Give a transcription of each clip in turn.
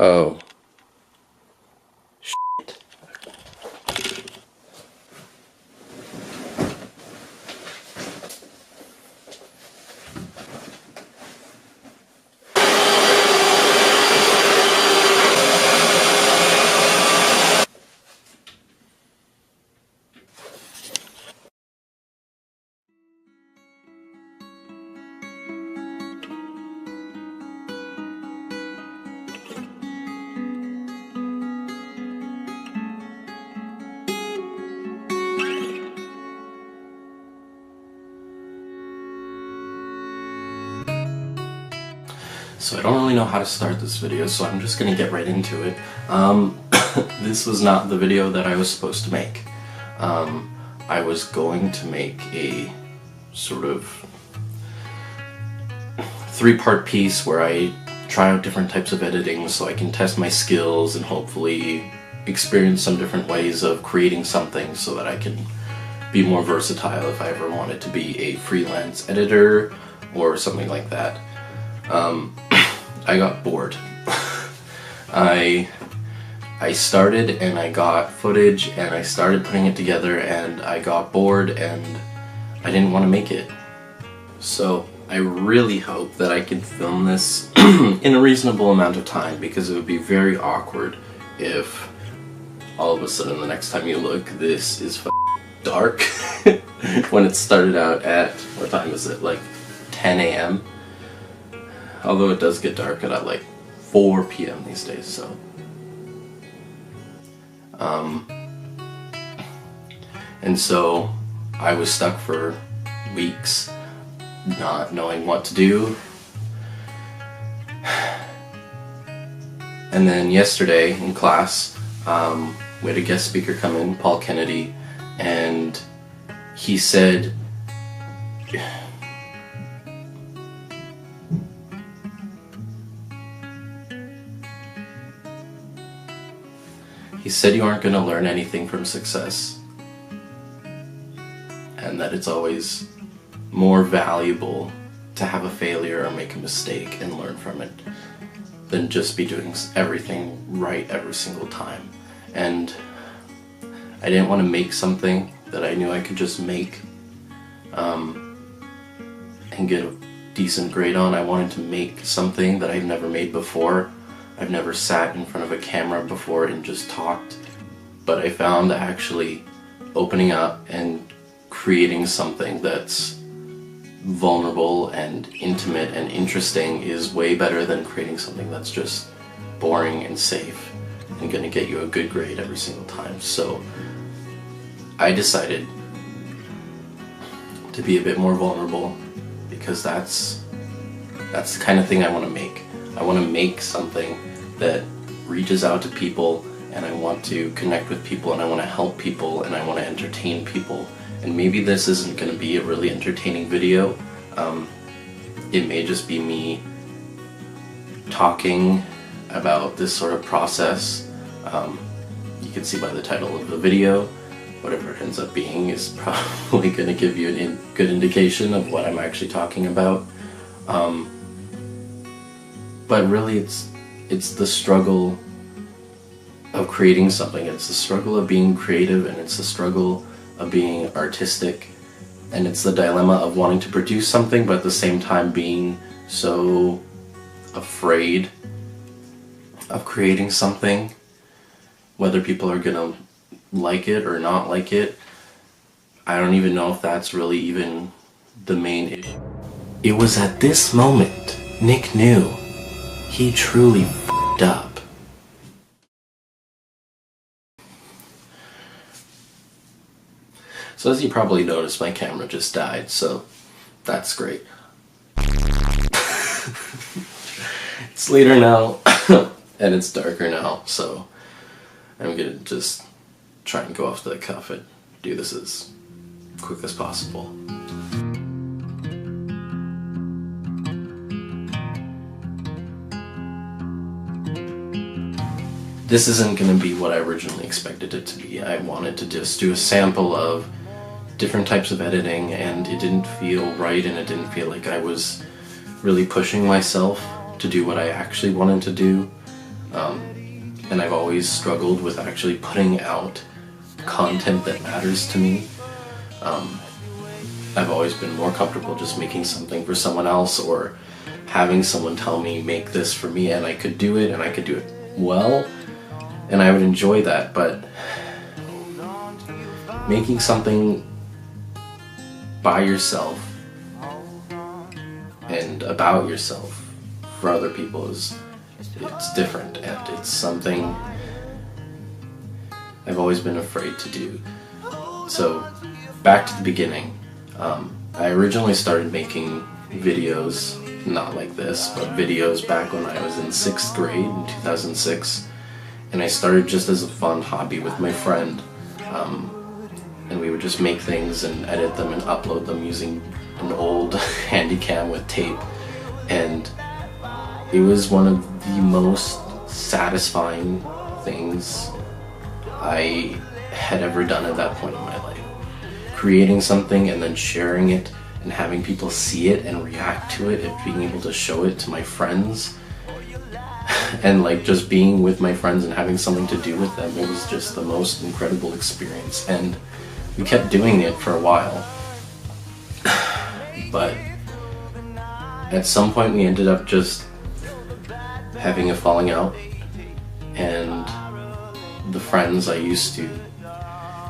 Oh. So I don't really know how to start this video, so I'm just gonna get right into it. This was not the video that I was supposed to make. I was going to make a sort of 3-part piece where I try out different types of editing so I can test my skills and hopefully experience some different ways of creating something so that I can be more versatile if I ever wanted to be a freelance editor or something like that. I got bored. I started and I got footage and I started putting it together and I got bored and I didn't want to make it. So I really hope that I can film this in a reasonable amount of time, because it would be very awkward if all of a sudden the next time you look this is dark when it started out at, what time is it, like 10 a.m? Although it does get dark at like 4 p.m. these days, so. And so I was stuck for weeks not knowing what to do. And then yesterday in class, we had a guest speaker come in, Paul Kennedy, and he said, you aren't going to learn anything from success, and that it's always more valuable to have a failure or make a mistake and learn from it than just be doing everything right every single time. And I didn't want to make something that I knew I could just make and get a decent grade on. I wanted to make something that I've never made before. I've never sat in front of a camera before and just talked, but I found that actually opening up and creating something that's vulnerable and intimate and interesting is way better than creating something that's just boring and safe and gonna get you a good grade every single time. So I decided to be a bit more vulnerable, because that's the kind of thing I want to make. I want to make something that reaches out to people, and I want to connect with people, and I want to help people, and I want to entertain people. And maybe this isn't going to be a really entertaining video. It may just be me talking about this sort of process. You can see by the title of the video, whatever it ends up being is probably going to give you a good indication of what I'm actually talking about. But really it's the struggle of creating something. It's the struggle of being creative, and it's the struggle of being artistic, and it's the dilemma of wanting to produce something but at the same time being so afraid of creating something, whether people are gonna like it or not like it. I don't even know if that's really even the main issue. It was at this moment Nick knew he truly f***ed up. So as you probably noticed, my camera just died, so that's great. It's later now, and it's darker now, so I'm gonna just try and go off the cuff and do this as quick as possible. This isn't going to be what I originally expected it to be. I wanted to just do a sample of different types of editing, and it didn't feel right, and it didn't feel like I was really pushing myself to do what I actually wanted to do. And I've always struggled with actually putting out content that matters to me. I've always been more comfortable just making something for someone else, or having someone tell me, make this for me, and I could do it, and I could do it well, and I would enjoy that. But making something by yourself and about yourself for other people it's different, and it's something I've always been afraid to do. So back to the beginning, I originally started making videos, not like this, but videos back when I was in 6th grade in 2006, and I started just as a fun hobby with my friend, and we would just make things and edit them and upload them using an old Handycam with tape, and it was one of the most satisfying things I had ever done at that point in my life. Creating something and then sharing it and having people see it and react to it, and being able to show it to my friends, and like just being with my friends and having something to do with them, it was just the most incredible experience. And we kept doing it for a while, but at some point we ended up just having a falling out, and the friends I used to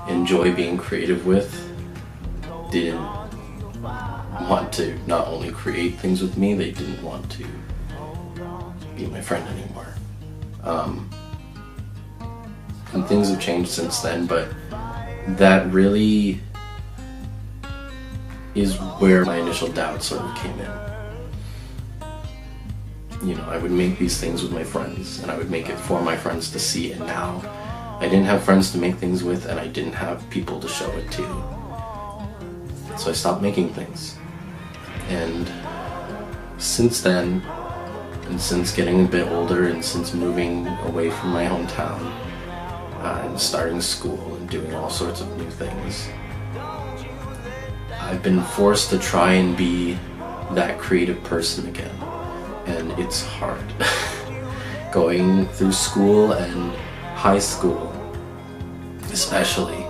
enjoy being creative with didn't want to not only create things with me, they didn't want to be my friend anymore. And things have changed since then, but that really is where my initial doubt sort of came in. You know, I would make these things with my friends, and I would make it for my friends to see, and now I didn't have friends to make things with, and I didn't have people to show it to. So I stopped making things. And since then, and since getting a bit older, and since moving away from my hometown, and starting school and doing all sorts of new things, I've been forced to try and be that creative person again. And it's hard. Going through school and high school especially,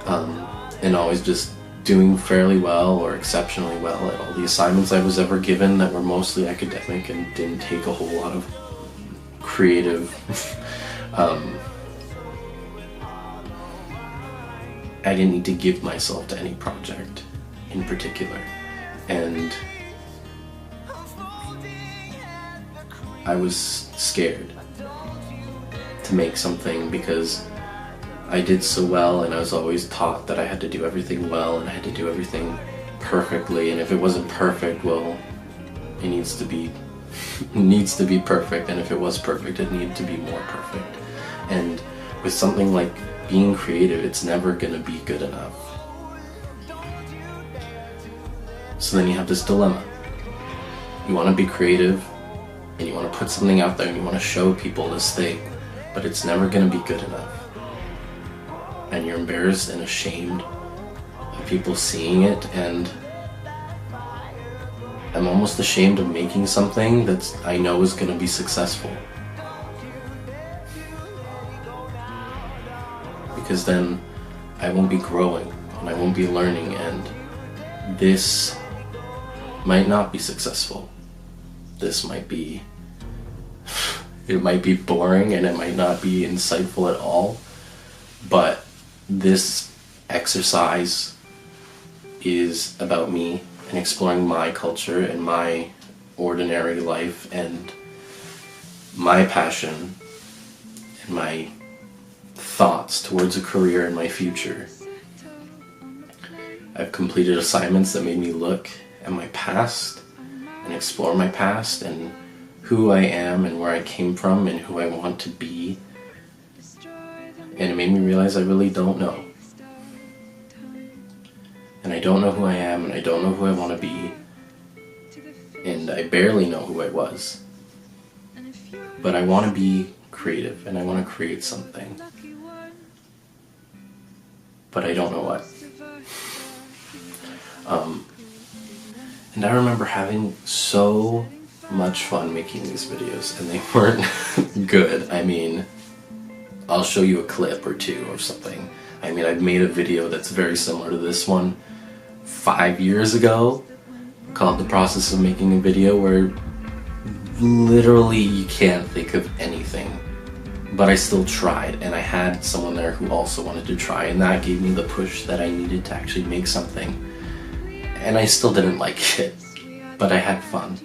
and always just doing fairly well or exceptionally well at all the assignments I was ever given that were mostly academic and didn't take a whole lot of creative I didn't need to give myself to any project in particular, and I was scared to make something because I did so well, and I was always taught that I had to do everything well and I had to do everything perfectly, and if it wasn't perfect, well, it needs to be perfect, and if it was perfect, it needed to be more perfect. And with something like being creative, it's never gonna be good enough. So then you have this dilemma. You want to be creative, and you want to put something out there, and you want to show people this thing, but it's never going to be good enough. And you're embarrassed and ashamed of people seeing it, and I'm almost ashamed of making something that I know is going to be successful. Because then I won't be growing, and I won't be learning, and this might not be successful. This might be, it might be boring, and it might not be insightful at all, but this exercise is about me and exploring my culture and my ordinary life and my passion and my thoughts towards a career in my future. I've completed assignments that made me look at my past and explore my past and who I am and where I came from and who I want to be. And it made me realize I really don't know. And I don't know who I am, and I don't know who I want to be. And I barely know who I was. But I want to be creative, and I want to create something. But I don't know what. And I remember having so much fun making these videos, and they weren't good. I mean, I'll show you a clip or two of something. I mean, I've made a video that's very similar to this one 5 years ago, called The Process of Making a Video, where literally you can't think of anything. But I still tried, and I had someone there who also wanted to try, and that gave me the push that I needed to actually make something. And I still didn't like it, but I had fun.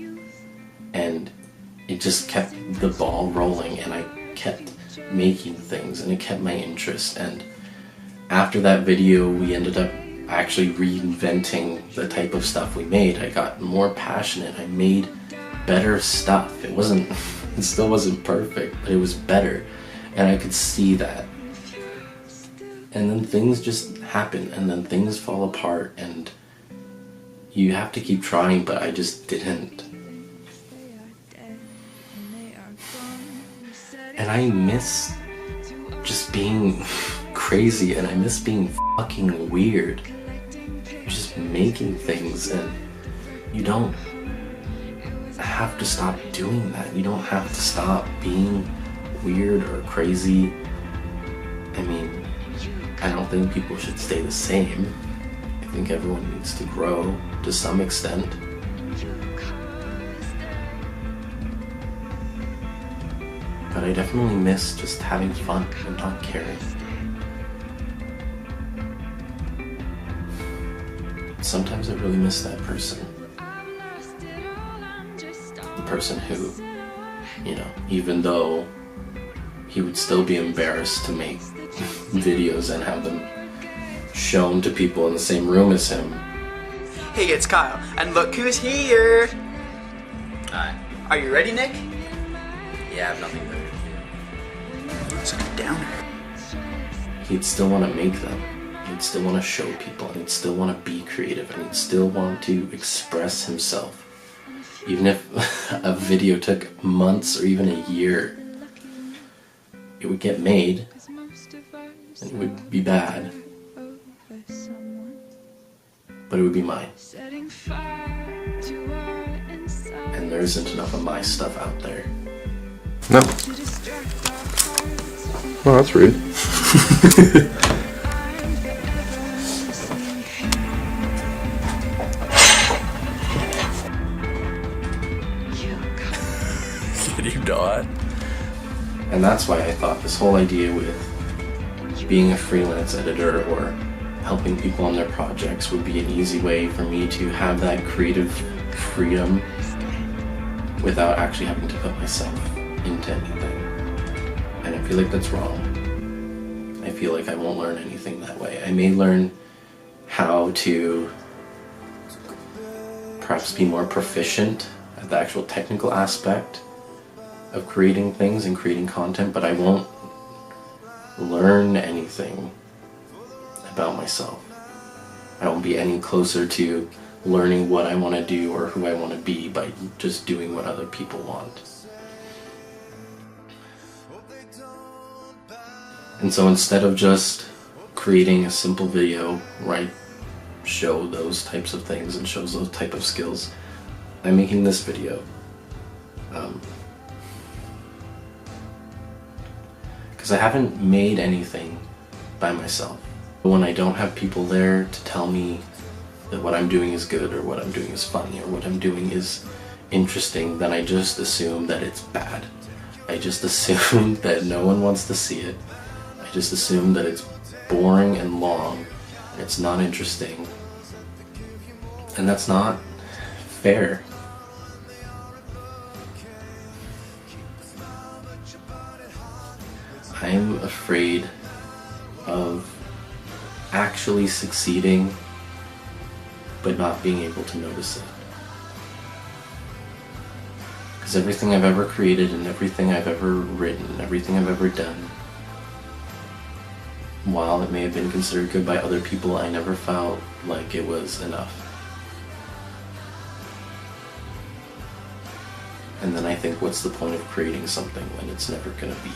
And it just kept the ball rolling, and I kept making things, and it kept my interest. And after that video, we ended up actually reinventing the type of stuff we made. I got more passionate. I made better stuff. It still wasn't perfect, but it was better. And I could see that. And then things just happen, and then things fall apart, and you have to keep trying, but I just didn't. And I miss just being crazy, and I miss being fucking weird. Just making things, and you don't have to stop doing that. You don't have to stop being weird or crazy. I mean, I don't think people should stay the same. I think everyone needs to grow to some extent. But I definitely miss just having fun and not caring. Sometimes I really miss that person. The person who, you know, even though he would still be embarrassed to make videos and have them shown to people in the same room as him. Hey, it's Kyle, and look who's here! Hi. Are you ready, Nick? Yeah, I have nothing better to do. It's like a downer. He'd still want to make them. He'd still want to show people, and he'd still want to be creative, and he'd still want to express himself. Even if a video took months or even a year, it would get made, and it would be bad, but it would be mine. And there isn't enough of my stuff out there. No. Well, that's rude. Did you not? And that's why I thought this whole idea with being a freelance editor or helping people on their projects would be an easy way for me to have that creative freedom without actually having to put myself into anything. And I feel like that's wrong. I feel like I won't learn anything that way. I may learn how to perhaps be more proficient at the actual technical aspect of creating things and creating content, but I won't learn anything about myself. I won't be any closer to learning what I want to do or who I want to be by just doing what other people want. And so instead of just creating a simple video where I show those types of things and shows those type of skills, I'm making this video. Because I haven't made anything by myself. When I don't have people there to tell me that what I'm doing is good or what I'm doing is funny or what I'm doing is interesting, then I just assume that it's bad. I just assume that no one wants to see it. I just assume that it's boring and long and it's not interesting. And that's not fair. I'm afraid of actually succeeding but not being able to notice it. Because everything I've ever created and everything I've ever written, everything I've ever done, while it may have been considered good by other people, I never felt like it was enough. And then I think, what's the point of creating something when it's never gonna be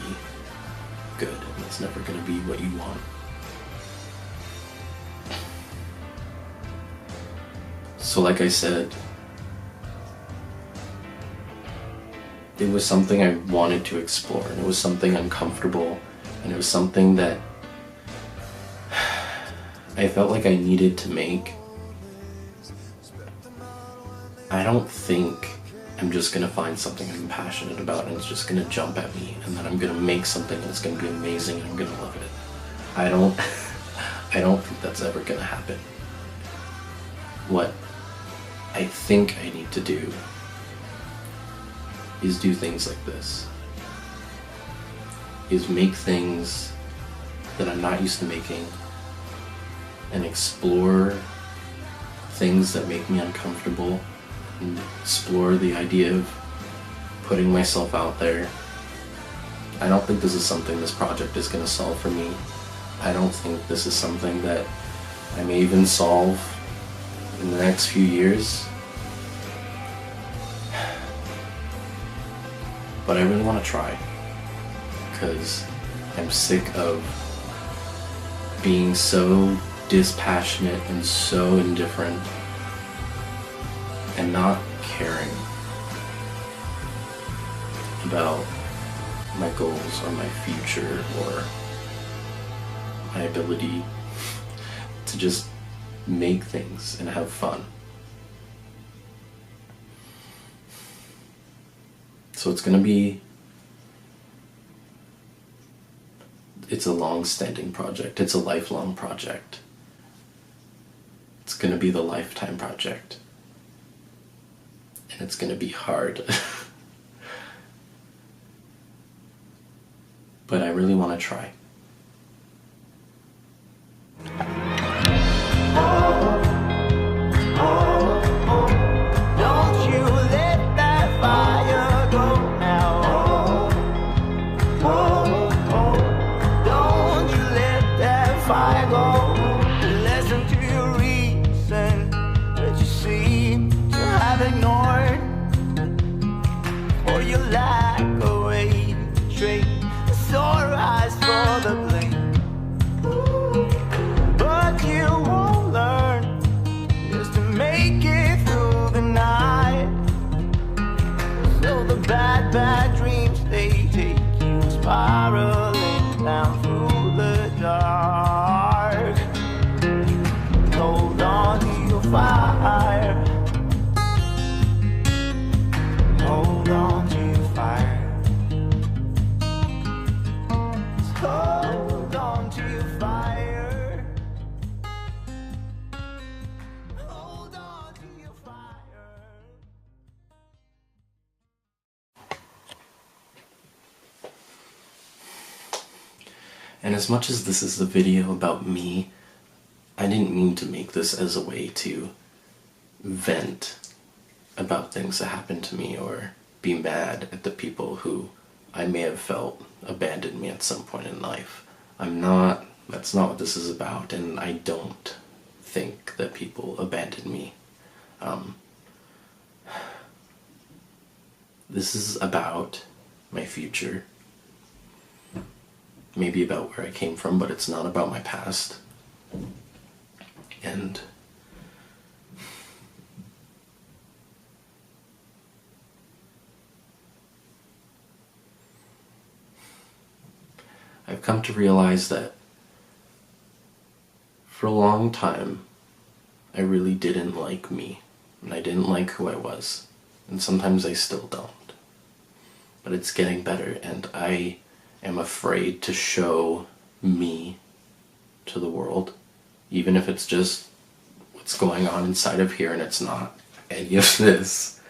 good and it's never gonna be what you want? So like I said, it was something I wanted to explore, and it was something uncomfortable, and it was something that I felt like I needed to make. I don't think I'm just gonna find something I'm passionate about and it's just gonna jump at me, and then I'm gonna make something that's gonna be amazing and I'm gonna love it. I don't think that's ever gonna happen. What I think I need to do is do things like this. Is make things that I'm not used to making and explore things that make me uncomfortable and explore the idea of putting myself out there. I don't think this is something this project is going to solve for me. I don't think this is something that I may even solve in the next few years. But I really want to try, because I'm sick of being so dispassionate and so indifferent and not caring about my goals or my future or my ability to just make things and have fun. So it's a long-standing project. It's a lifelong project. It's gonna be the lifetime project. And it's gonna be hard. But I really wanna try. Bad dreams, they take you spiraling down through the dark. Hold on to your fire. Hold on to your fire. Hold on to your fire. Hold on to your fire. And as much as this is the video about me, I didn't mean to make this as a way to vent about things that happened to me or be mad at the people who I may have felt abandoned me at some point in life. That's not what this is about, and I don't think that people abandoned me. This is about my future. Maybe about where I came from, but it's not about my past. And I've come to realize that for a long time, I really didn't like me, and I didn't like who I was, and sometimes I still don't. But it's getting better, and I am afraid to show me to the world, even if it's just what's going on inside of here and it's not any of this.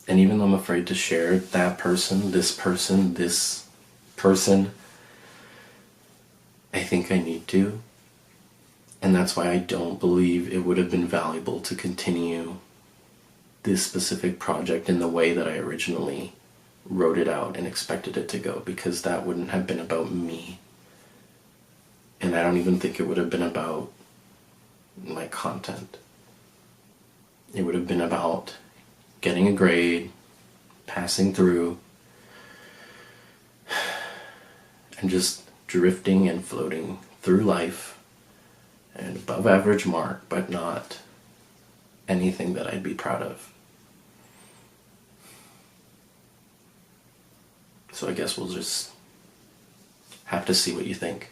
And even though I'm afraid to share that person, this person, I think I need to. And that's why I don't believe it would have been valuable to continue this specific project in the way that I originally wrote it out and expected it to go, because that wouldn't have been about me. And I don't even think it would have been about my content. It would have been about getting a grade, passing through, and just drifting and floating through life, an above average mark, but not anything that I'd be proud of. So I guess we'll just have to see what you think.